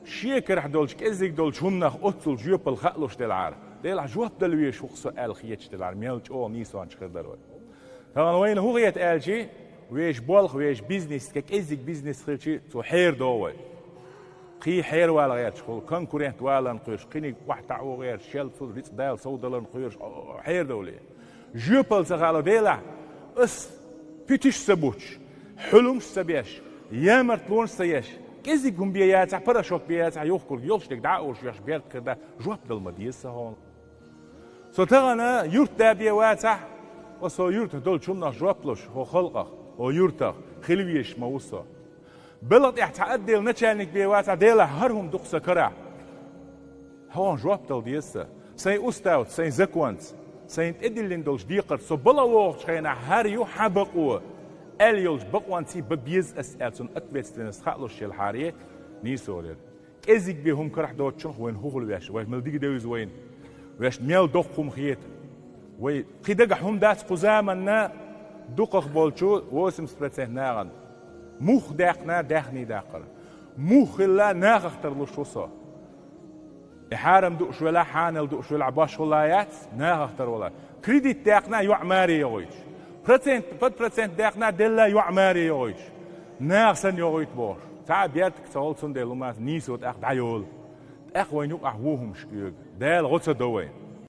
شيكر حدولش كزيك دولش همناخ أطل جيوبل خلوش دلعار ديلا جواب دلويش وخصو الخيتش دلعار ميلج أو نيسوان شخر دلوي طبعا وين هو غيت آلشي ويش بولخ ويش بيزنس كزيك بيزنس خلشي تو حير دوي قي حير ولا غير شغل كونكورنت ولا نقيرش قيني واحد تعو غير شيل صود ريت دايل صودل نقيرش حير دولي جيوبل سغالو ديلا اس بيتش سبوتش حلمش سبيش يامرت لونش سيش كزيك هم بياتع براشوك بياتع يوخكل يولشتك دعوش يش بيرت كده جواب دل مديسة هون سو تغانا يورت دابيا واتع وسو يورت دول شمنا جوابلوش هو خلقه هو يورتا خلويش موصى بلد احتعدل نتشانك بيواتع ديلا هرهم دقسة كرع هون جواب دل ديسة سين أستاوت سين زكوانت سين إدلين دولش ديقر سو بلا وقت خينا هاريو حبقوه اليوش بقوانتي ببيز أسألتون أتبستن استخلص شيء الحارية نيسورير كزيك بيهم كرح دوتشون وين هو الويش وين ملديك دوز وين ويش ميل دقهم خيت وي قيدق هم داس قزامنا دقق بولشو واسم سبرتسه ناغن موخ داقنا داخني داقر موخ لا ناغ اخترلوش وصا إحارم دوش ولا حانل دوش ولا عباش ولايات ناغ اختر ولا كريديت داقنا يعماري يويش برسنت برسنت داقنا دلا يعماري يويش ناغسن يويت بوش تا بياتك تولسن دلومات نيسوت اخ دايول اخ وين يوق احوهم شكيق دال غوتsa دوين